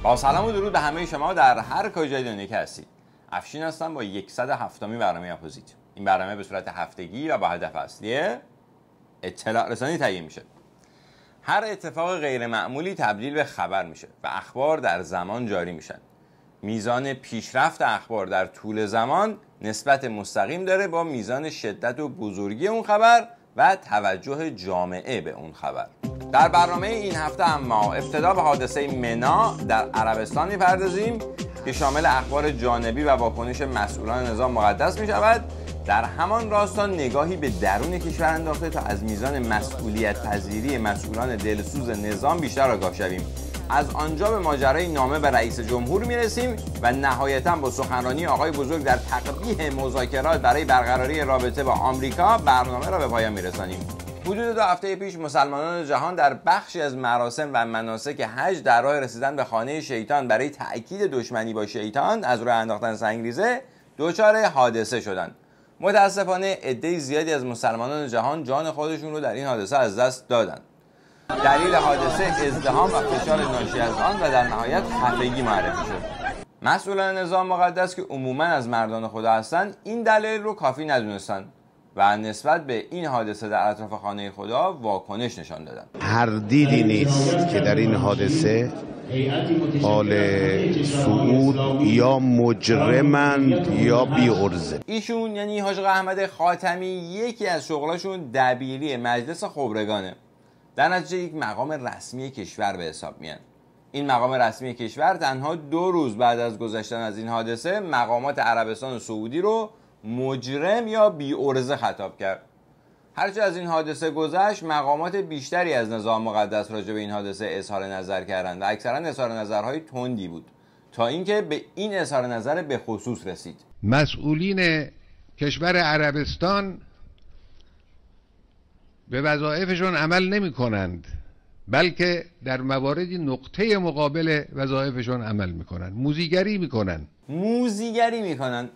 با سلام و درود به همه شما در هر کجای دنیا که هستید. افشین هستم با 107مین برنامه اپوزیت. این برنامه به صورت هفتگی و با هدف اصلی اطلاع رسانی تهیه میشه. هر اتفاق غیر معمولی تبدیل به خبر میشه و اخبار در زمان جاری میشن. میزان پیشرفت اخبار در طول زمان نسبت مستقیم داره با میزان شدت و بزرگی اون خبر و توجه جامعه به اون خبر. در برنامه این هفته اما ابتدا به حادثه منا در عربستان می‌پردازیم که شامل اخبار جانبی و واکنش مسئولان نظام مقدس می‌شود. در همان راستا نگاهی به درون کشور انداخته تا از میزان مسئولیت پذیری مسئولان دلسوز نظام بیشتر آگاه شویم. از آنجا به ماجرای نامه به رئیس جمهور میرسیم و نهایتاً با سخنرانی آقای بزرگ در تقبیح مذاکرات برای برقراری رابطه با آمریکا برنامه را به پایان میرسانیم. حدود 2 هفته پیش مسلمانان جهان در بخشی از مراسم و مناسک حج در راه رسیدن به خانه شیطان برای تأکید دشمنی با شیطان از راه انداختن سنگریزه دچار حادثه شدند. متاسفانه عده زیادی از مسلمانان جهان جان خودشون رو در این حادثه از دست دادند. دلیل حادثه ازدحام و فشار ناشی از آن و در نهایت خفگی معرفی شد. مسئولان نظام مقدس که عموماً از مردان خدا هستند این دلیل رو کافی ندونستند و نسبت به این حادثه در اطراف خانه خدا واکنش نشان دادند. تردیدی نیست که در این حادثه آل سعود یا مجرمند یا بی‌عرضه. ایشون یعنی حاج آقا احمد خاتمی یکی از شغلاشون دبیری مجلس خبرگانه. در نتیجه یک مقام رسمی کشور به حساب میان. این مقام رسمی کشور تنها 2 روز بعد از گذشتن از این حادثه مقامات عربستان و سعودی رو مجرم یا بی‌عرضه خطاب کرد. هرچه از این حادثه گذشت مقامات بیشتری از نظام مقدس راجع به این حادثه اظهار نظر کردند و اکثرا اظهار نظرهای تندی بود تا اینکه به این اظهار نظر به خصوص رسید. مسئولین کشور عربستان به وظایفشون عمل نمی کنند بلکه در مواردی نقطه مقابل وظایفشون عمل میکنن. موذیگری میکنن.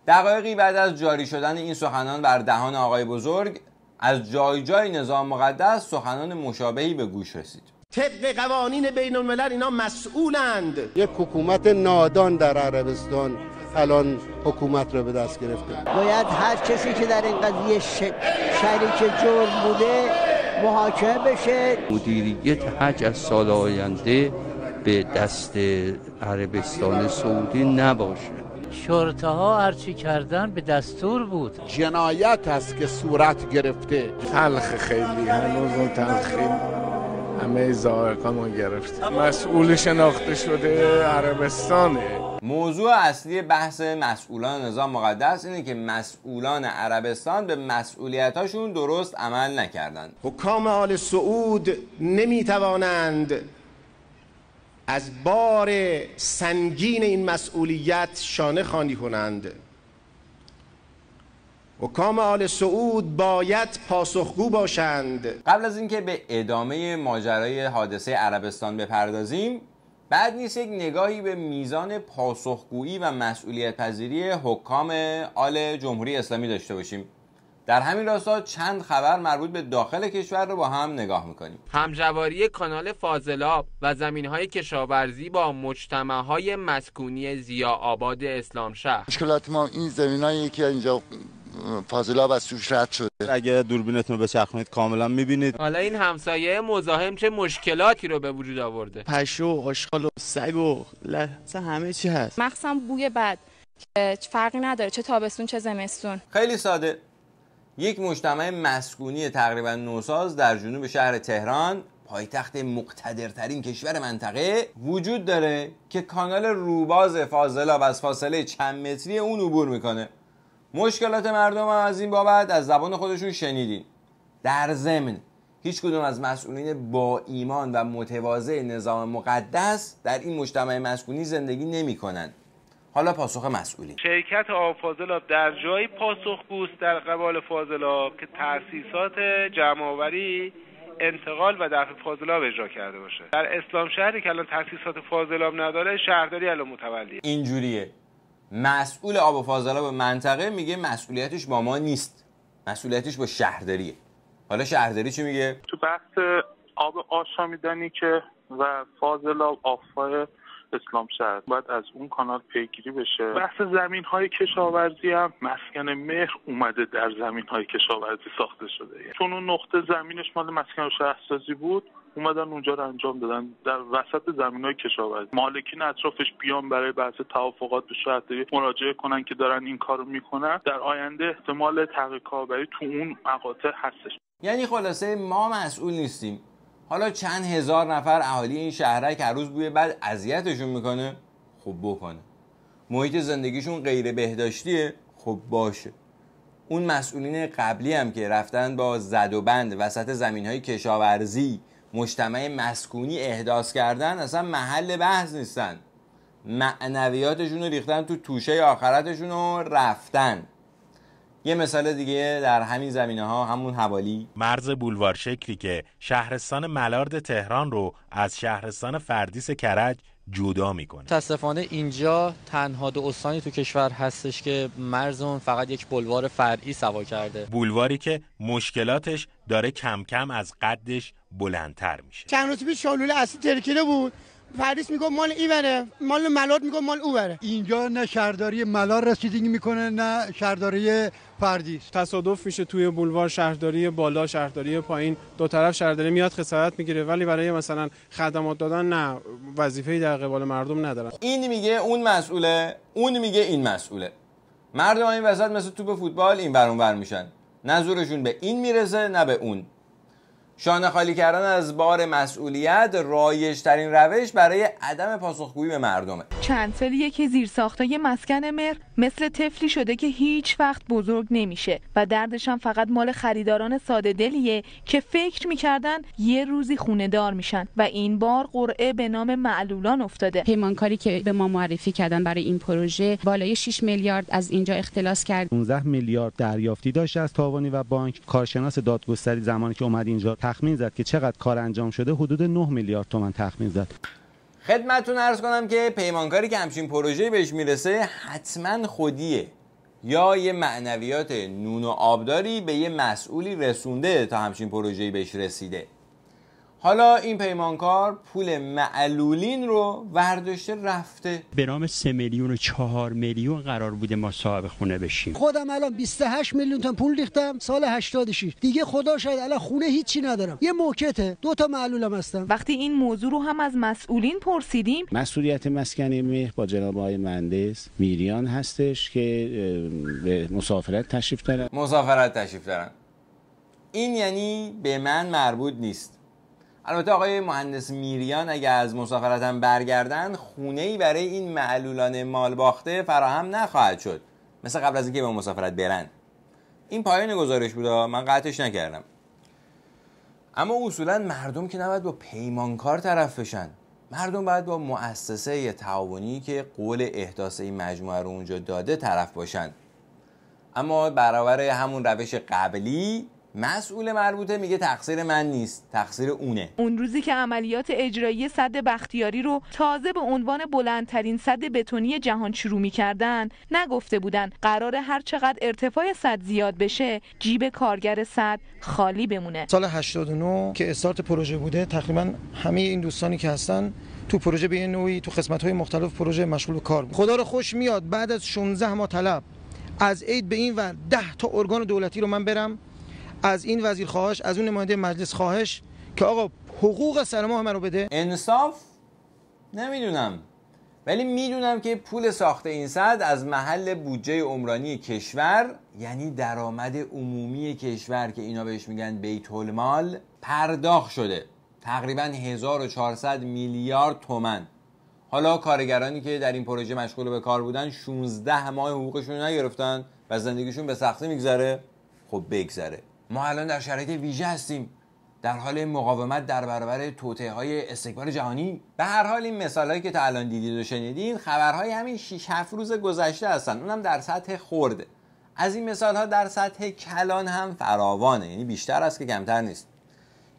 دقایقی بعد از جاری شدن این سخنان بر دهان آقای بزرگ از جای جای نظام مقدس سخنان مشابهی به گوش رسید. طبق قوانین بین الملل اینا مسئولند. یک حکومت نادان در عربستان الان حکومت رو به دست گرفته. باید هر کسی که در این قضیه شریک جرم بوده محاکمه بشه. مدیریت حج از سال آینده به دست عربستان سعودی نباشه. شرطه ها هرچی کردن به دستور بود. جنایت است که صورت گرفته. تلخ خیلی هنوز اون تلخی همه ذائقه ما گرفت. مسئول شناخته شده عربستانه. موضوع اصلی بحث مسئولان نظام مقدس اینه که مسئولان عربستان به مسئولیتاشون درست عمل نکردند. حکام آل سعود نمیتوانند از بار سنگین این مسئولیت شانه خوانی کنند. حکام آل سعود باید پاسخگو باشند. قبل از اینکه به ادامه ماجرای حادثه عربستان بپردازیم بعد نیست یک نگاهی به میزان پاسخگویی و مسئولیت پذیری حکام آل جمهوری اسلامی داشته باشیم. در همین راستا چند خبر مربوط به داخل کشور رو با هم نگاه میکنیم. همجواری کانال فاضلاب و زمینهای کشاورزی با مجتمعهای مسکونی ضیاءآباد اسلامشهر. مشکلات ما این زمینایی که اینجا فاضلاب از توش رد شده. اگه دوربینتون رو بچرخونید کاملا میبینید. حالا این همسایه مزاحم چه مشکلاتی رو به وجود آورده. پشو، آشغال و سگ و همه چی هست. مخصوصا بوی بد که فرقی نداره چه تابستون چه زمستون. خیلی ساده. یک مجتمع مسکونی تقریبا نوساز در جنوب شهر تهران، پایتخت مقتدرترین کشور منطقه، وجود داره که کانال روباز فاضلاب از فاصله چند متری اون عبور میکنه. مشکلات مردم هم از این بابت از زبان خودشون شنیدین. در ضمن هیچ کدوم از مسئولین با ایمان و متواضع نظام مقدس در این مجتمع مسکونی زندگی نمیکنن. حالا پاسخ مسئولین. شرکت آب فاضلاب در جایی پاسخگوست در قبال فاضلاب که تأسیسات جمع‌آوری انتقال و دفع فاضلاب اجرا کرده باشه. در اسلام شهری که الان تأسیسات فاضلاب نداره شهرداری الان متولیه. اینجوریه. مسئول آب و فاضلاب منطقه میگه مسئولیتش با ما نیست، مسئولیتش با شهرداریه. حالا شهرداری چی میگه؟ تو بحث آب آشامیدنی که و فاضلاب آفای اسلام شهر باید از اون کانال پیگیری بشه. بحث زمین‌های کشاورزی هم مسکن مهر اومده در زمین‌های کشاورزی ساخته شده، چون اون نقطه زمینش مال مسکن شهرسازی بود اومدن اونجا رو انجام دادن در وسط زمین‌های کشاورزی. مالکین اطرافش بیان برای بحث توافقات به شهرداری مراجعه کنن که دارن این کارو میکنن. در آینده احتمال تحقیق کاربری تو اون مقاطع هستش. یعنی خلاصه ما مسئول نیستیم. حالا چند هزار نفر اهالی این شهرک هر روز بوی بعد اذیتشون میکنه، خب بکنه. محیط زندگیشون غیر بهداشتیه، خب باشه. اون مسئولین قبلی هم که رفتن با زد و بند وسط زمینهای کشاورزی مجتمع مسکونی احداث کردن اصلا محل بحث نیستن. معنویاتشون رو ریختن تو توشه آخرتشون و رفتن. یه مثال دیگه در همین زمینه ها همون حوالی مرز بولوار شکلی که شهرستان ملارد تهران رو از شهرستان فردیس کرج جدا میکنه. متاسفانه اینجا تنها دو استانی تو کشور هستش که مرز اون فقط یک بولوار فرعی سوا کرده. بولواری که مشکلاتش داره کم کم از قدش بلندتر میشه. چند روز پیش شالول اصلی ترکیده بود، فردیس میگه مال ایوره، مال ملارد میگه مال اوره. اینجا نه شهرداری ملار رسیدگی میکنه نه شهرداری فردیس. تصادف میشه توی بولوار، شهرداری بالا شهرداری پایین، دو طرف شهرداری میاد خسارت میگیره، ولی برای مثلا خدمات دادن نه، وظیفه‌ای در قبال مردم ندارن. این میگه اون مسئوله، اون میگه این مسئوله. مردم این وسط مثل توپ فوتبال این ور اون ور میشن، نه زورشون به این میرسه نه به اون. شانه خالی کردن از بار مسئولیت رایج‌ترین روش برای عدم پاسخگویی به مردمه. چند سالیه که زیرساختای مسکن مهر مثل طفلی شده که هیچ وقت بزرگ نمیشه و دردش هم فقط مال خریداران ساده دلیه که فکر میکردن یه روزی خونه دار میشن و این بار قرعه به نام معلولان افتاده. پیمانکاری که به ما معرفی کردن برای این پروژه بالای 6 میلیارد از اینجا اختلاس کرد. 15 میلیارد دریافتی داشت از تاوانی و بانک. کارشناس دادگستری زمانی که اومد اینجا تخمین زد که چقدر کار انجام شده، حدود 9 میلیارد تومان تخمین زد. خدمتتون عرض کنم که پیمانکاری که همچین پروژه‌ای بهش میرسه حتما خودیه یا یه معنویات نون و آبداری به یه مسئولی رسونده تا همچین پروژه‌ای بهش رسیده. حالا این پیمانکار پول معلولین رو ورداشته رفته. به نام 3 میلیون و 4 میلیون قرار بوده ما صاحب خونه بشیم. خودم الان 28 میلیون تا پول ریختم سال 86. دیگه خدا شاید الان خونه هیچی ندارم. یه موکته، 2 تا معلولم هستم. وقتی این موضوع رو هم از مسئولین پرسیدیم، مسئولیت مسکن مهر با جناب آقای مهندس میریان هستش که به مسافرت تشریف دارن. این یعنی به من مربوط نیست. البته آقای مهندس میریان اگه از مسافرت هم برگردن خونه‌ای برای این معلولان مال باخته فراهم نخواهد شد، مثل قبل از اینکه به مسافرت برن. این پایان گزارش بود، من قطعش نکردم. اما اصولا مردم که نباید با پیمانکار طرف بشن. مردم باید با مؤسسه تعاونی که قول احداث این مجموعه رو اونجا داده طرف باشن. اما برابر همون روش قبلی مسئول مربوطه میگه تقصیر من نیست، تقصیر اونه. اون روزی که عملیات اجرایی سد بختیاری رو تازه به عنوان بلندترین سد بتونی جهان شروع می‌کردن، نگفته بودن قرار هر چقدر ارتفاع سد زیاد بشه جیب کارگر سد خالی بمونه. سال 89 که استارت پروژه بوده، تقریبا همه این دوستانی که هستن تو پروژه به نوعی تو قسمت‌های مختلف پروژه مشغول به کار بود. خدا رو خوش میاد بعد از 16 ماه طلب از عید به این ور 10 تا ارگان دولتی رو من برم از این وزیر خواهش، از اون نماینده مجلس خواهش که آقا حقوق سر ماه من رو بده. انصاف نمیدونم، ولی میدونم که پول ساخت این سد از محل بودجه عمرانی کشور، یعنی درآمد عمومی کشور که اینا بهش میگن بیت المال، پرداخت شده. تقریبا 1400 میلیارد تومان. حالا کارگرانی که در این پروژه مشغول به کار بودن 16 ماه حقوقشون رو نگرفتن و زندگیشون به سختی میگذره. خب بگذره. ما الان در شرایط ویژه هستیم، در حال مقاومت در برابر توطئه‌های استکبار جهانی. به هر حال این مثالایی که تا الان دیدید و شنیدین خبرهای همین 6-7 روز گذشته هستن، اونم در سطح خرد. از این مثالها در سطح کلان هم فراوانه، یعنی بیشتر است که کمتر نیست.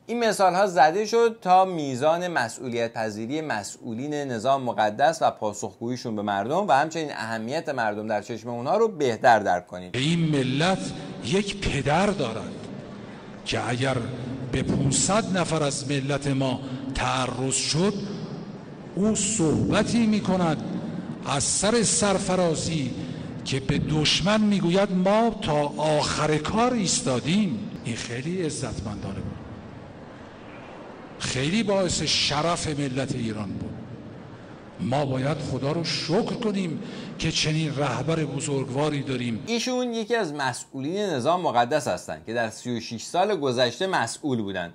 این مثالها زده شد تا میزان مسئولیت پذیری مسئولین نظام مقدس و پاسخگوییشون به مردم و همچنین اهمیت مردم در چشم اونها رو بهتر درک کنیم. این ملت یک پدر دارد که اگر به 500 نفر از ملت ما تعرض شد، او صحبتی میکند از سر سرفرازی که به دشمن میگوید ما تا آخر کار ایستادیم. این خیلی عزتمندانه بود، خیلی باعث شرف ملت ایران بود. ما باید خدا رو شکر کنیم که چنین رهبر بزرگواری داریم. ایشون یکی از مسئولین نظام مقدس هستند که در 36 سال گذشته مسئول بودند.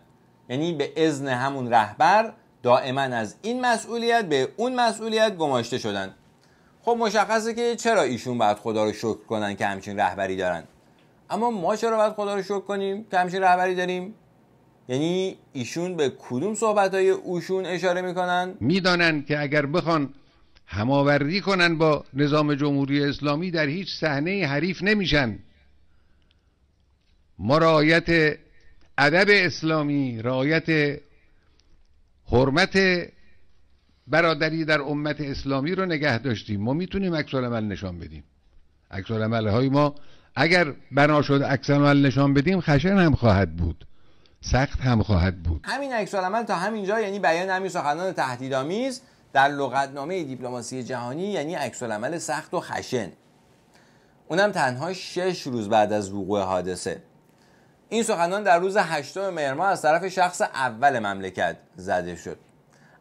یعنی به اذن همون رهبر دائما از این مسئولیت به اون مسئولیت گماشته شدند. خب مشخصه که چرا ایشون باید خدا رو شکر کنن که همچین رهبری دارن. اما ما چرا باید خدا رو شکر کنیم که همچین رهبری داریم؟ یعنی ایشون به کدوم صحبت‌های اوشون اشاره میکنن؟ میدانن که اگر بخوان هماوردی کنن با نظام جمهوری اسلامی در هیچ صحنه حریف نمیشن. ما رعایت ادب اسلامی، رعایت حرمت برادری در امت اسلامی رو نگه داشتیم. ما میتونیم عکس‌العمل نشان بدیم. عکس‌العمل‌های ما اگر بنا شد عکس‌العمل نشان بدیم، خشن هم خواهد بود، سخت هم خواهد بود. همین عکس‌العمل تا همینجا یعنی بیان همین سخنان تهدیدآمیز در لغتنامه دیپلماسی جهانی یعنی عکس‌العمل سخت و خشن. اونم تنها 6 روز بعد از وقوع حادثه. این سخنان در روز 8 مهر ماه از طرف شخص اول مملکت زده شد.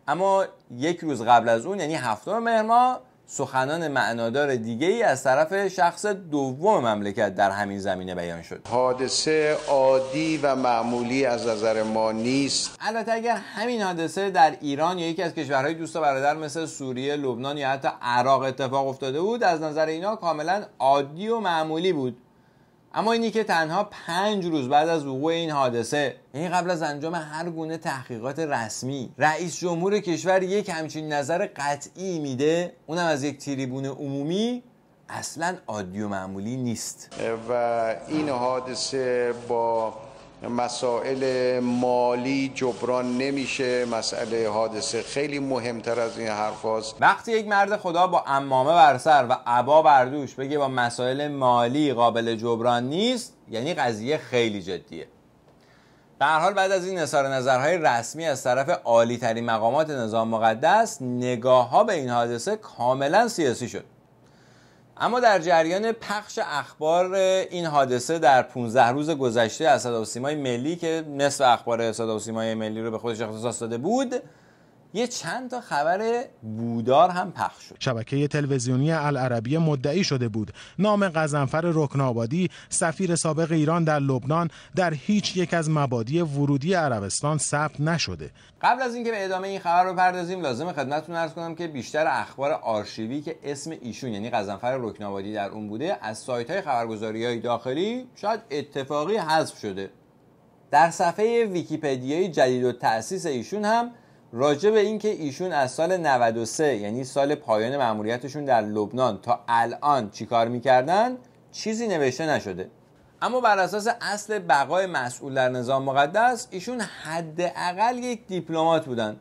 اما یک روز قبل از اون یعنی 7 مهر ماه سخنان معنادار دیگه‌ای از طرف شخص دوم مملکت در همین زمینه بیان شد. حادثه عادی و معمولی از نظر ما نیست. البته اگر همین حادثه در ایران یا یکی از کشورهای دوست و برادر مثل سوریه، لبنان یا حتی عراق اتفاق افتاده بود، از نظر اینا کاملا عادی و معمولی بود. اما اینی که تنها 5 روز بعد از وقوع این حادثه، یعنی قبل از انجام هر گونه تحقیقات رسمی، رئیس جمهور کشور یک همچین نظر قطعی میده، اونم از یک تریبون عمومی، اصلا عادی و معمولی نیست. و این حادثه با مسائل مالی جبران نمیشه. مسئله حادثه خیلی مهمتر از این حرف هاست. وقتی یک مرد خدا با عمامه بر سر و عبا بر دوش بگه با مسائل مالی قابل جبران نیست، یعنی قضیه خیلی جدیه. در هر حال بعد از این اظهار نظرهای رسمی از طرف عالی ترین مقامات نظام مقدس، نگاه ها به این حادثه کاملا سیاسی شد. اما در جریان پخش اخبار این حادثه در 15 روز گذشته از صداوسیمای ملی که نصف اخبار صداوسیمای ملی رو به خودش اختصاص داده بود، یه چند تا خبر بودار هم پخش شد. شبکه تلویزیونی العربیه مدعی شده بود نام غضنفر رکنابادی، سفیر سابق ایران در لبنان، در هیچ یک از مبادی ورودی عربستان ثبت نشده. قبل از اینکه به ادامه این خبر بپردازیم، لازمه خدمتتون عرض کنم که بیشتر اخبار آرشیوی که اسم ایشون یعنی غضنفر رکنابادی در اون بوده، از سایت‌های خبرگزاری‌های داخلی شاید اتفاقی حذف شده. در صفحه ویکی‌پدیای جدید التأسیس ایشون هم راجع به این که ایشون از سال 93 یعنی سال پایان مأموریتشون در لبنان تا الان چیکار میکردن چیزی نوشته نشده. اما بر اساس اصل بقای مسئول در نظام مقدس، ایشون حداقل یک دیپلمات بودن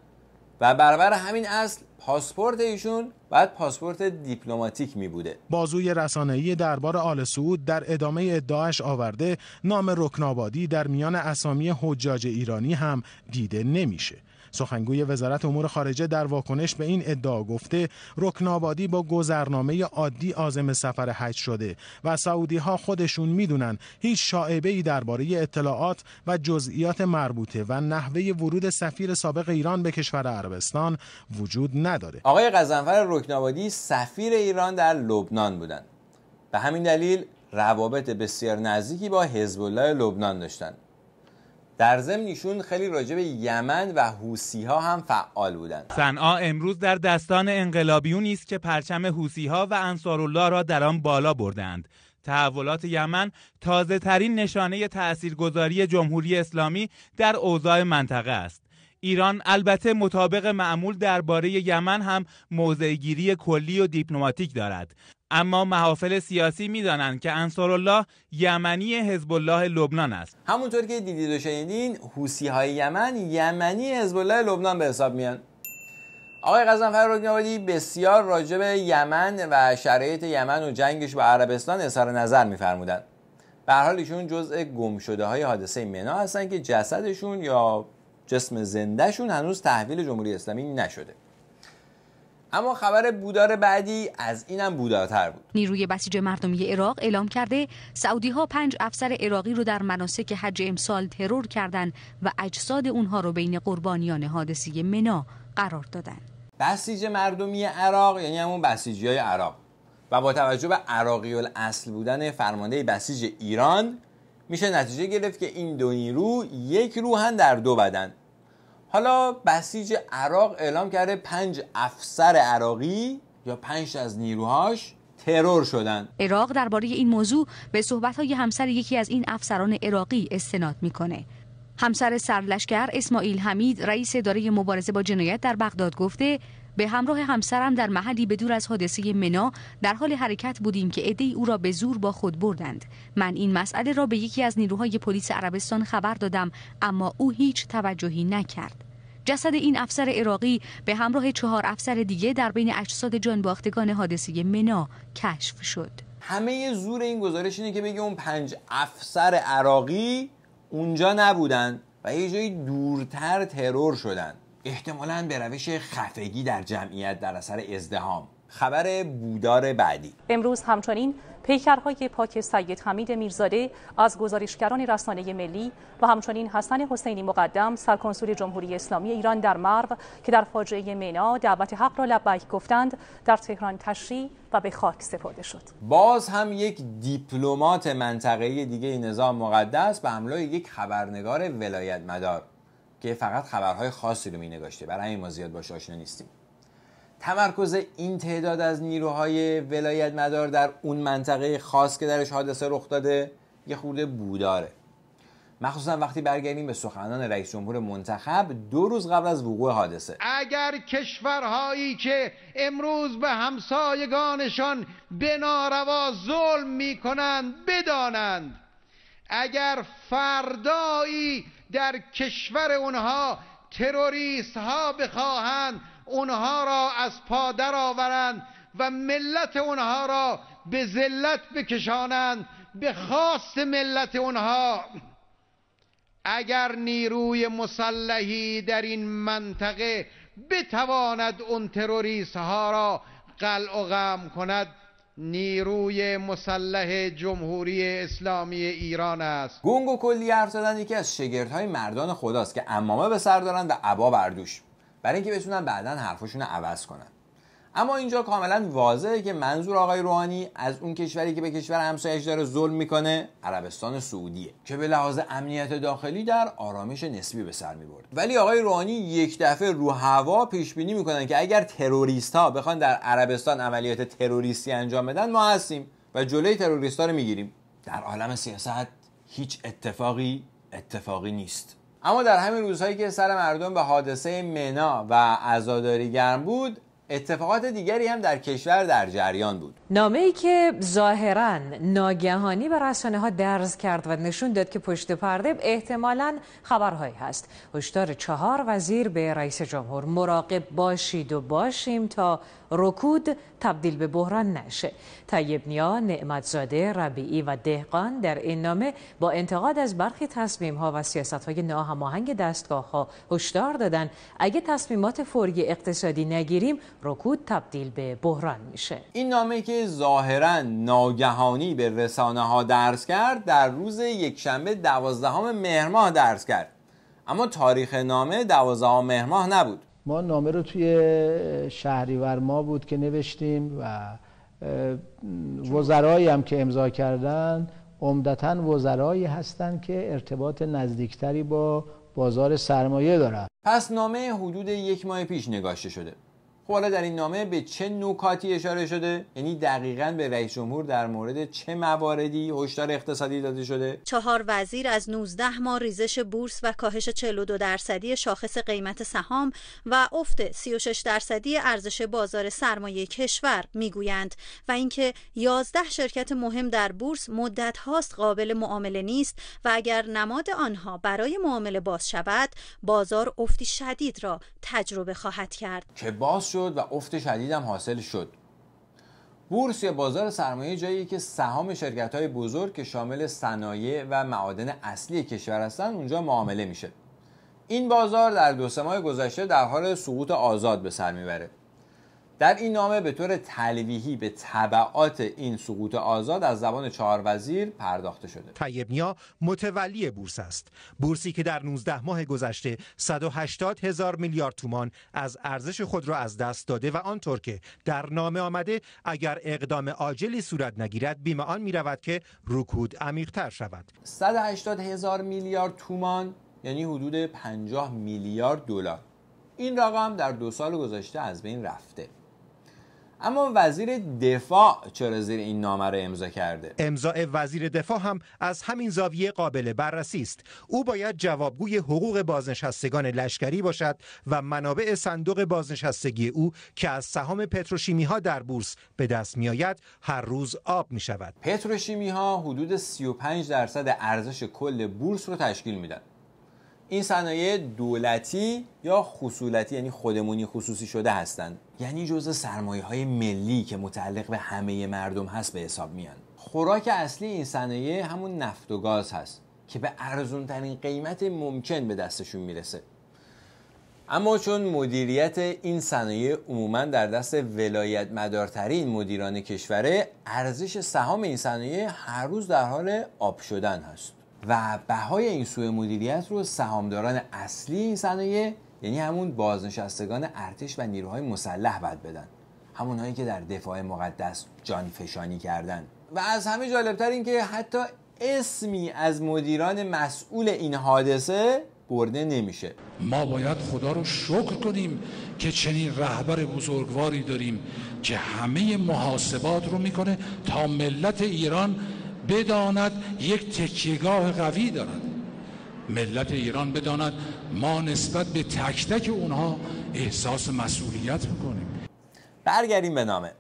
و برابر همین اصل پاسپورت ایشون باید پاسپورت دیپلماتیک می بوده. بازوی رسانه‌ای دربار آل سعود در ادامه ادعاش آورده نام رکنابادی در میان اسامی حجاج ایرانی هم دیده نمیشه. سخنگوی وزارت امور خارجه در واکنش به این ادعا گفته رکنابادی با گذرنامه عادی عازم سفر حج شده و سعودی‌ها خودشون میدونن هیچ شائبه‌ای درباره اطلاعات و جزئیات مربوطه و نحوه ورود سفیر سابق ایران به کشور عربستان وجود نداره. آقای غضنفر رکنابادی سفیر ایران در لبنان بودند. به همین دلیل روابط بسیار نزدیکی با حزب الله لبنان داشتند. در ضمن ایشون خیلی راجع به یمن و حوثی‌ها هم فعال بودند. صنعا امروز در دستان انقلابیونی است که پرچم حوثی‌ها و انصارالله را در آن بالا بردند. تحولات یمن تازه ترین نشانه تاثیرگذاری جمهوری اسلامی در اوضاع منطقه است. ایران البته مطابق معمول درباره یمن هم موضع‌گیری کلی و دیپلماتیک دارد، اما محافل سیاسی می‌دانند که انصارالله یمنی حزب الله لبنان است. همونطور که دیدید و شنیدین، حوثی‌های یمن یمنی حزب الله لبنان به حساب میان. آقای غضنفر رکنابادی بسیار راجع به یمن و شرایط یمن و جنگش با عربستان اظهار نظر می‌فرمودند. به هر حال ایشون جزء گمشده‌های حادثه منا هستن که جسدشون یا جسم زندهشون هنوز تحویل جمهوری اسلامی نشده. اما خبر بودار بعدی از اینم بودارتر بود. نیروی بسیج مردمی عراق اعلام کرده سعودی‌ها 5 افسر عراقی رو در مناسک حج امسال ترور کردند و اجساد اونها رو بین قربانیان حادثه منا قرار دادن. بسیج مردمی عراق یعنی همون بسیجیای عراق و با توجه به عراقی الاصل بودن فرمانده بسیج ایران میشه نتیجه گرفت که این دو نیرو یک روحن در دو بدن. حالا بسیج عراق اعلام کرده 5 افسر عراقی یا 5 از نیروهاش ترور شدن. عراق درباره این موضوع به صحبت‌های همسر یکی از این افسران عراقی استناد میکنه. همسر سرلشکر اسماعیل حمید رئیس اداره مبارزه با جنایت در بغداد گفته به همراه همسرم در محلی بدور از حادثه منا در حال حرکت بودیم که عده‌ای او را به زور با خود بردند. من این مسئله را به یکی از نیروهای پلیس عربستان خبر دادم اما او هیچ توجهی نکرد. جسد این افسر عراقی به همراه 4 افسر دیگه در بین اجساد جانباختگان حادثه منا کشف شد. همه زور این گزارش اینه که بگه اون 5 افسر عراقی اونجا نبودن و یه جایی دورتر ترور شدن، احتمالاً به روش خفگی در جمعیت در اثر ازدحام. خبر بودار بعدی. امروز همچنین پیکرهای پاک سید حمید میرزاده از گزارشگران رسانه ملی و همچنین حسن حسینی مقدم سرکنسول جمهوری اسلامی ایران در مرو که در فاجعه منا دعوت حق را لبیک گفتند در تهران تشریح و به خاک سپرده شد. باز هم یک دیپلمات منطقه‌ای دیگه نظام مقدس به حمله یک خبرنگار ولایت مدار که فقط خبرهای خاصی رو می‌نگاشته، برای همین ما زیاد باهاش آشنا نیستیم. تمرکز این تعداد از نیروهای ولایت مدار در اون منطقه خاص که درش حادثه رخ داده یه خورده بوداره، مخصوصا وقتی برگردیم به سخنان رئیس جمهور منتخب 2 روز قبل از وقوع حادثه. اگر کشورهایی که امروز به همسایگانشان به ناروا ظلم میکنند بدانند اگر فردایی در کشور اونها تروریست ها بخواهند اونها را از پا در آورند و ملت اونها را به ذلت بکشانند به خواست ملت اونها، اگر نیروی مسلحی در این منطقه بتواند اون تروریست ها را قلع و قم کند، نیروی مسلح جمهوری اسلامی ایران است. گنگ و کلی حرف زدن یکی از شگردهای مردان خداست که عمامه به سر دارن و عبا بر دوش، برای اینکه بتونن بعداً حرفشون رو عوض کنن. اما اینجا کاملا واضحه که منظور آقای روحانی از اون کشوری که به کشور همسایه‌اش داره ظلم میکنه عربستان سعودیه که به لحاظ امنیت داخلی در آرامش نسبی به سر میبرد. ولی آقای روحانی یک دفعه رو هوا پیش بینی میکنن که اگر تروریست‌ها بخوان در عربستان عملیات تروریستی انجام بدن ما هستیم و جلوی تروریست‌ها رو میگیریم. در عالم سیاست هیچ اتفاقی نیست. اما در همین روزهایی که سر مردم به حادثه منا و عزاداری گرم بود، اتفاقات دیگری هم در کشور در جریان بود. نامه‌ای که ظاهراً ناگهانی به رسانه‌ها درز کرد و نشون داد که پشت پرده احتمالاً خبرهایی هست. هشدار 4 وزیر به رئیس جمهور: مراقب باشید و باشیم تا رکود تبدیل به بحران نشه. طیب نیا، نعمتزاده، ربیعی و دهقان در این نامه با انتقاد از برخی تصمیم‌ها و سیاست‌های ناهماهنگ دستگاه‌ها هشدار دادن اگه تصمیمات فوری اقتصادی نگیریم رکود تبدیل به بحران میشه. این نامه‌ای که ظاهراً ناگهانی به رسانه‌ها درز کرد در روز یکشنبه 12 مهر ماه درز کرد، اما تاریخ نامه 12 مهر ماه نبود. ما نامه رو توی شهریور ماه بود که نوشتیم و وزرایی هم که امضا کردن عمدتاً وزرایی هستن که ارتباط نزدیکتری با بازار سرمایه دارن. پس نامه حدود 1 ماه پیش نگاشته شده. خب حالا در این نامه به چه نکاتی اشاره شده؟ یعنی دقیقاً به رئیس جمهور در مورد چه مواردی هشدار اقتصادی داده شده؟ 4 وزیر از 19 ماه ریزش بورس و کاهش 42% شاخص قیمت سهام و افت 36% ارزش بازار سرمایه کشور میگویند و اینکه 11 شرکت مهم در بورس مدت هاست قابل معامله نیست و اگر نماد آنها برای معامله باز شود بازار افتی شدید را تجربه خواهد کرد. که باز شد و افت شدید هم حاصل شد. بورس یا بازار سرمایه جاییه که سهام شرکت‌های بزرگ که شامل صنایع و معادن اصلی کشور هستن اونجا معامله میشه. این بازار در 2-3 ماه گذشته در حال سقوط آزاد به سر میبره. در این نامه به طور تلویحی به تبعات این سقوط آزاد از زبان 4 وزیر پرداخته شده. طیب نیا متولی بورس است. بورسی که در 19 ماه گذشته 180,000 میلیارد تومان از ارزش خود را از دست داده و آنطور که در نامه آمده اگر اقدام عاجلی صورت نگیرد بیم آن می‌رود که رکود عمیق‌تر شود. 180,000 میلیارد تومان یعنی حدود 50 میلیارد دلار. این رقم در 2 سال گذشته از بین رفته. اما وزیر دفاع چرا زیر این نامه را امضا کرده؟ امضای وزیر دفاع هم از همین زاویه قابل بررسی است. او باید جوابگوی حقوق بازنشستگان لشکری باشد و منابع صندوق بازنشستگی او که از سهام پتروشیمی ها در بورس به دست می آید هر روز آب می شود. پتروشیمی ها حدود 35% ارزش کل بورس رو تشکیل میدن. این صنایع دولتی یا خصولتی یعنی خودمونی خصوصی شده هستند، یعنی جزء سرمایه‌های ملی که متعلق به همه مردم هست به حساب میان. خوراک اصلی این صنایع همون نفت و گاز هست که به ارزان‌ترین قیمت ممکن به دستشون میرسه. اما چون مدیریت این صنایع عموماً در دست ولایت مدارترین مدیران کشوره، ارزش سهام این صنایع هر روز در حال آب شدن هست و بهای این سوء مدیریت رو سهامداران اصلی این صنایع یعنی همون بازنشستگان ارتش و نیروهای مسلح باید بدن، همونهایی که در دفاع مقدس جان فشانی کردن. و از همه جالبتر این که حتی اسمی از مدیران مسئول این حادثه برده نمیشه. ما باید خدا رو شکر کنیم که چنین رهبر بزرگواری داریم که همه محاسبات رو میکنه تا ملت ایران بداند یک تکیهگاه قوی دارد. ملت ایران بداند ما نسبت به تک تک اونها احساس مسئولیت میکنیم. برگردیم به نامه.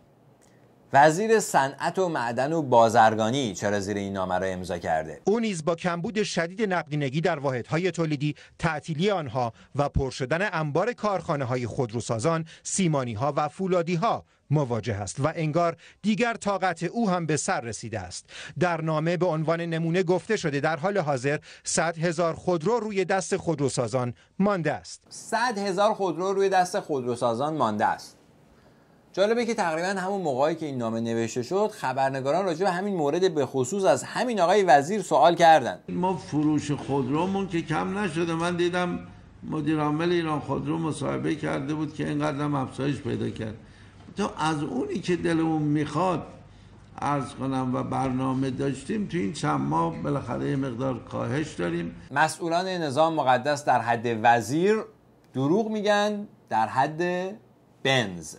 وزیر صنعت و معدن و بازرگانی چرا زیر این نامه را امضا کرده؟ او نیز با کمبود شدید نقدینگی در واحدهای تولیدی، تعطیلی آنها و پر شدن انبار کارخانه‌های خودروسازان، سیمانی‌ها و فولادی‌ها مواجه است و انگار دیگر طاقت او هم به سر رسیده است. در نامه به عنوان نمونه گفته شده در حال حاضر 100,000 خودرو روی دست خودروسازان مانده است. 100,000 خودرو روی دست خودروسازان مانده است. جالبه که تقریبا همون موقعی که این نامه نوشته شد خبرنگاران راجع به همین مورد به خصوص از همین آقای وزیر سوال کردن. ما فروش خودرومون که کم نشده. من دیدم مدیر عامل ایران خودرو مصاحبه کرده بود که اینقدر هم افزایش پیدا کرد. تو از اونی که دلمون میخواد عرض کنم و برنامه داشتیم تو این چند ماه بالاخره یه مقدار کاهش داریم. مسئولان نظام مقدس در حد وزیر دروغ میگن در حد بنز.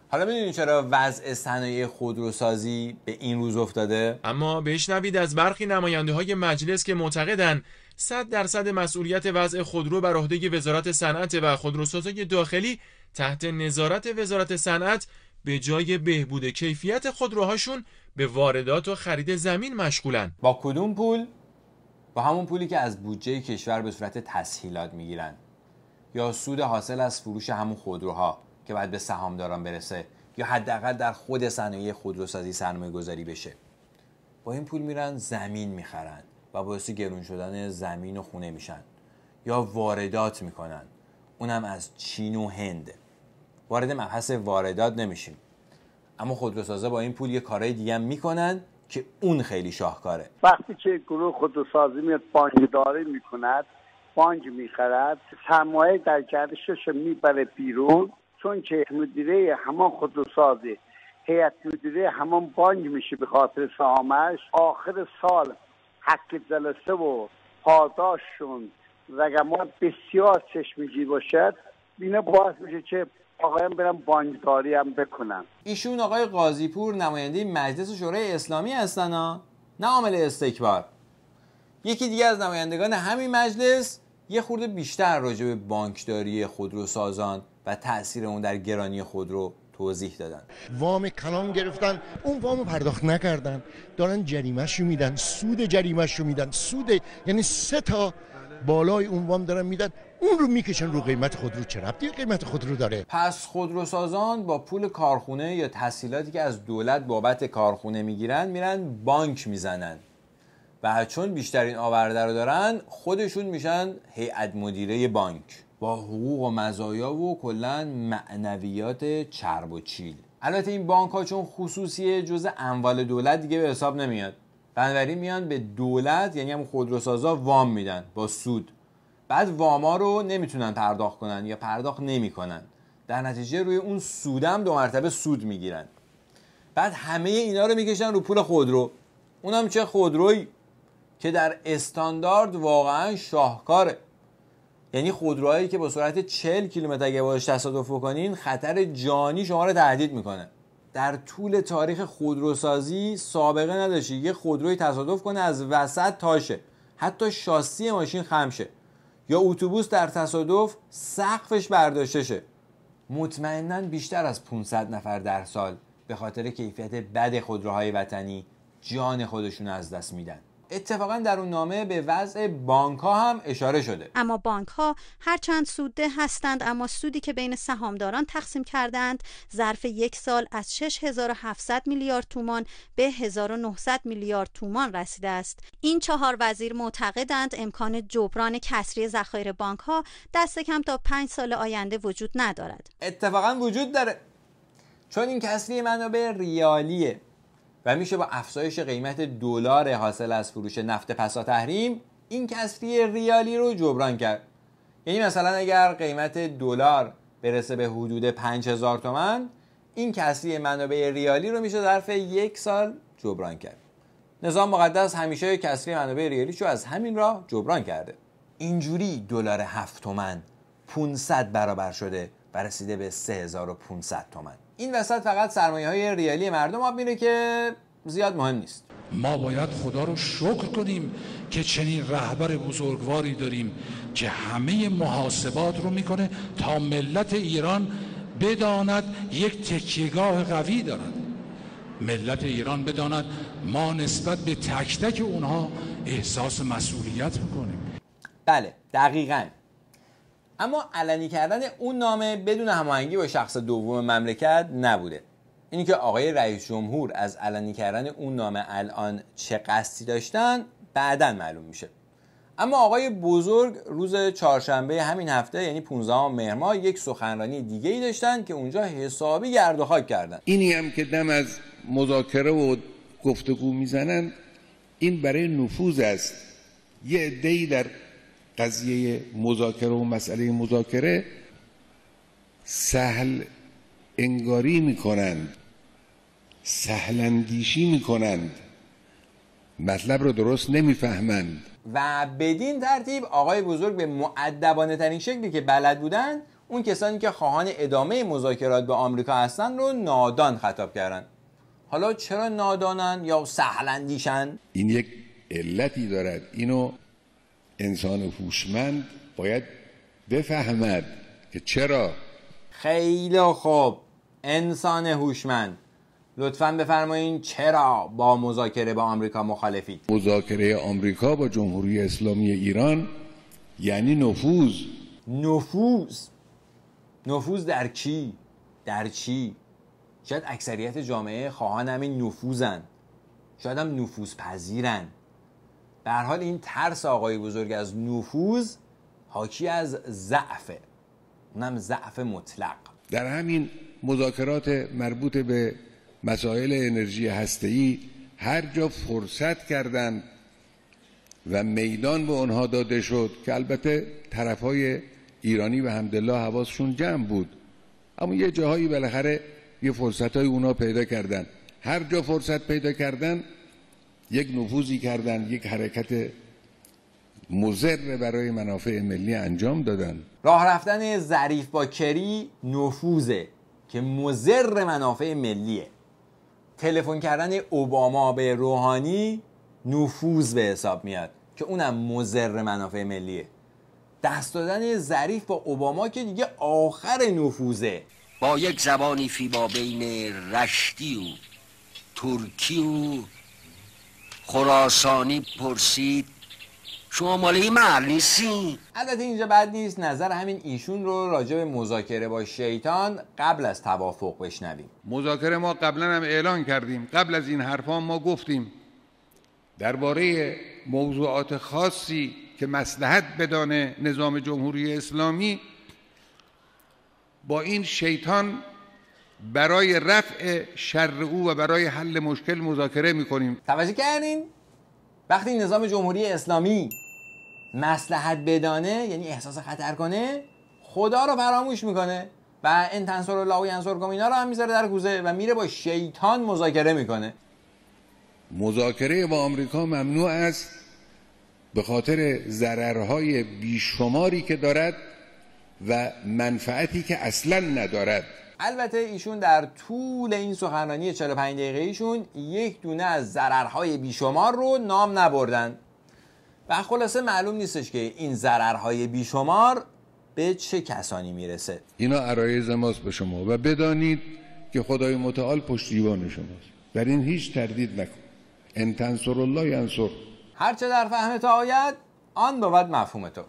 حالا میدونید چرا وضع صنایع خودروسازی به این روز افتاده؟ اما بشنوید از برخی نماینده‌های مجلس که معتقدند 100% مسئولیت وضع خودرو بر عهده وزارت صنعت و خودروسازی داخلی تحت نظارت وزارت صنعت به جای بهبود کیفیت خودروهاشون به واردات و خرید زمین مشغولن. با کدوم پول؟ با همون پولی که از بودجه کشور به صورت تسهیلات میگیرن یا سود حاصل از فروش همون خودروها که باید به سهامداران برسه یا حداقل در خود صنایع خودروسازی سرمایه گذاری بشه. با این پول میرن زمین میخرن و باعث گرون شدن زمین و خونه میشن یا واردات میکنن، اونم از چین و هند. وارد مبحث واردات نمیشیم، اما خودروسازا با این پول یه کارهای دیگه هم میکنن که اون خیلی شاهکاره. وقتی که گروه خودروسازی میاد بانکداری میکند، بانک میخرد، سرمایه در گردشش میبره بیرون، چون که مدیره همان خودروسازی هیئت مدیره همان بانک میشه به خاطر سهامش. آخر سال حق جلسه و پاداششون رقمات بسیار چشمگیر باشد، اینه باعث میشه که آقایان برن بانکداری هم بکنن. ایشون آقای قاضی پور نماینده مجلس شورای اسلامی هستن ها، نه عامل استکبار. یکی دیگه از نمایندگان همین مجلس یه خورده بیشتر راجع به بانکداری خودروسازان و تأثیر اون در گرانی خودرو توضیح دادن. وام کلان گرفتن، اون وامو پرداخت نکردن، دارن جریمه‌شو میدن، سود جریمه‌شو میدن. سود یعنی 3 تا بالای اون وام دارن میدن، اون رو میکشن رو قیمت خودرو. چه ربطی قیمت خودرو داره؟ پس خودروسازان با پول کارخونه یا تسهیلاتی که از دولت بابت کارخونه میگیرن میرن بانک میزنن و چون بیشترین آورده رو دارن خودشون میشن هیئت مدیره بانک با حقوق و مزایا و کلا معنویات چرب و چیل. البته این بانک ها چون خصوصیه جزء اموال دولت دیگه به حساب نمیاد، بنابراین میان به دولت یعنی هم خودروسازا وام میدن با سود. بعد واما رو نمیتونن پرداخت کنن یا پرداخت نمیکنن، در نتیجه روی اون سودم 2 مرتبه سود میگیرن. بعد همه اینا رو میکشن رو پول خودرو، اونم چه خودرویی که در استاندارد واقعا شاهکاره. یعنی خودروهایی که با سرعت 40 کیلومتر اگه باهاش تصادف بکنین خطر جانی شما رو تهدید میکنه. در طول تاریخ خودروسازی سابقه نداشتی یه خودروی تصادف کنه از وسط تاشه، حتی شاسی ماشین خم شه، یا اتوبوس در تصادف سقفش برداشته شه. مطمئناً بیشتر از 500 نفر در سال به خاطر کیفیت بد خودروهای وطنی جان خودشون از دست میدن. اتفاقا در اون نامه به وضع بانک ها هم اشاره شده. اما بانک ها هرچند سودده هستند، اما سودی که بین سهامداران تقسیم کردند ظرف 1 سال از 6700 میلیارد تومان به 1900 میلیارد تومان رسیده است. این 4 وزیر معتقدند امکان جبران کسری ذخایر بانک ها دست کم تا 5 سال آینده وجود ندارد. اتفاقا وجود داره، چون این کسری منابع ریالیه و میشه با افزایش قیمت دلار حاصل از فروش نفت پسا تحریم این کسری ریالی رو جبران کرد. یعنی مثلا اگر قیمت دلار برسه به حدود 5000 تومان، این کسری منابع ریالی رو میشه ظرف 1 سال جبران کرد. نظام مقدس همیشه کسری منابع ریالیش رو از همین راه جبران کرده. اینجوری دلار 7 تومان 500 برابر شده و رسیده به 3500 تومان. این وسط فقط سرمایه‌های ریالی مردم آب میره که زیاد مهم نیست. ما باید خدا رو شکر کنیم که چنین رهبر بزرگواری داریم که همه محاسبات رو میکنه تا ملت ایران بداند یک تکیهگاه قوی دارد. ملت ایران بداند ما نسبت به تک تک اونها احساس مسئولیت میکنیم. بله دقیقاً. اما علنی کردن اون نامه بدون هماهنگی با شخص دوم مملکت نبوده. اینی که آقای رئیس جمهور از علنی کردن اون نامه الان چه قصدی داشتن بعداً معلوم میشه. اما آقای بزرگ روز چهارشنبه همین هفته یعنی 15 مهر ماه یک سخنرانی دیگه ای داشتن که اونجا حسابی گرد و خاک کردن. اینی هم که دم از مذاکره و گفتگو میزنن این برای نفوذ است. یه عده‌ای در قضیه مذاکره و مسئله مذاکره سهل انگاری میکنند، سهل اندیشی میکنند، مطلب رو درست نمیفهمند و بدین ترتیب آقای بزرگ به مؤدبانه ترین شکلی که بلد بودن اون کسانی که خواهان ادامه مذاکرات با آمریکا هستن رو نادان خطاب کردن. حالا چرا نادانن یا سهل اندیشن؟ این یک علتی دارد. اینو انسان هوشمند باید بفهمد که چرا. خیلی خوب، انسان هوشمند لطفاً بفرمایید چرا با مذاکره با آمریکا مخالفید؟ مذاکره آمریکا با جمهوری اسلامی ایران یعنی نفوذ. نفوذ در کی؟ در چی؟ شاید اکثریت جامعه خواهان همین نفوذن، شاید هم نفوذ پذیرن. به هر حال این ترس آقای بزرگ از نفوذ حاکی از ضعفه، اونم ضعف مطلق. در همین مذاکرات مربوط به مسائل انرژی هسته‌ای هر جا فرصت کردند و میدان به آنها داده شد که البته طرفهای ایرانی و حمدالله حواسشون جمع بود، اما یه جاهایی بالاخره یه فرصتهای اونا پیدا کردن. هر جا فرصت پیدا کردن یک نفوذی کردن، یک حرکت مضر برای منافع ملی انجام دادن. راه رفتن ظریف با کری نفوذه که مضر منافع ملیه. تلفن کردن اوباما به روحانی نفوذ به حساب میاد که اونم مضر منافع ملیه. دست دادن ظریف با اوباما که دیگه آخر نفوذه. با یک زبانی فیما بین رشتی و ترکی و خراسانی پرسید شما مال این محل نیستی؟ البته اینجا بد نیست نظر همین ایشون رو راجع به مذاکره با شیطان قبل از توافق بشنویم. مذاکره ما قبلا هم اعلان کردیم، قبل از این حرفا ما گفتیم درباره موضوعات خاصی که مصلحت بدانه نظام جمهوری اسلامی با این شیطان برای رفع شر او و برای حل مشکل مذاکره میکنیم. توجه کردین؟ وقتی نظام جمهوری اسلامی مصلحت بدانه، یعنی احساس خطر کنه، خدا رو فراموش میکنه و ان تنصر الله و ینصرکم اینا رو هم میذاره در کوزه و میره با شیطان مذاکره میکنه. مذاکره با آمریکا ممنوع است به خاطر ضررهای بیشماری که دارد و منفعتی که اصلا ندارد. البته ایشون در طول این سخنرانی 45 دقیقه ایشون یک دونه از ضررهای بیشمار رو نام نبردن و خلاصه معلوم نیستش که این ضررهای بیشمار به چه کسانی میرسه. اینا عرایض ماست به شما و بدانید که خدای متعال پشتیبان شماست. در این هیچ تردید نکن. ان تنصر الله ینصر. هرچه در فهم تو آید آن بود مفهوم تو.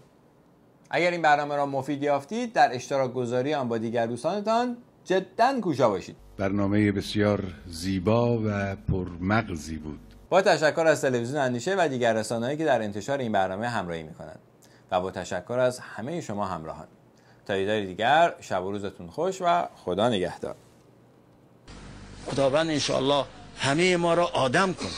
اگر این برنامه را مفید یافتید در اشتراک گذاری آن با دیگر دوستانتان جداً کوشا باشید. برنامه بسیار زیبا و پرمغزی بود. با تشکر از تلویزیون اندیشه و دیگر رسانه‌ای که در انتشار این برنامه همراهی می‌کنند و با تشکر از همه شما همراهان. تا دیداری دیگر، شب و روزتون خوش و خدا نگهدار. خداوند انشاءالله همه ما را آدم کن.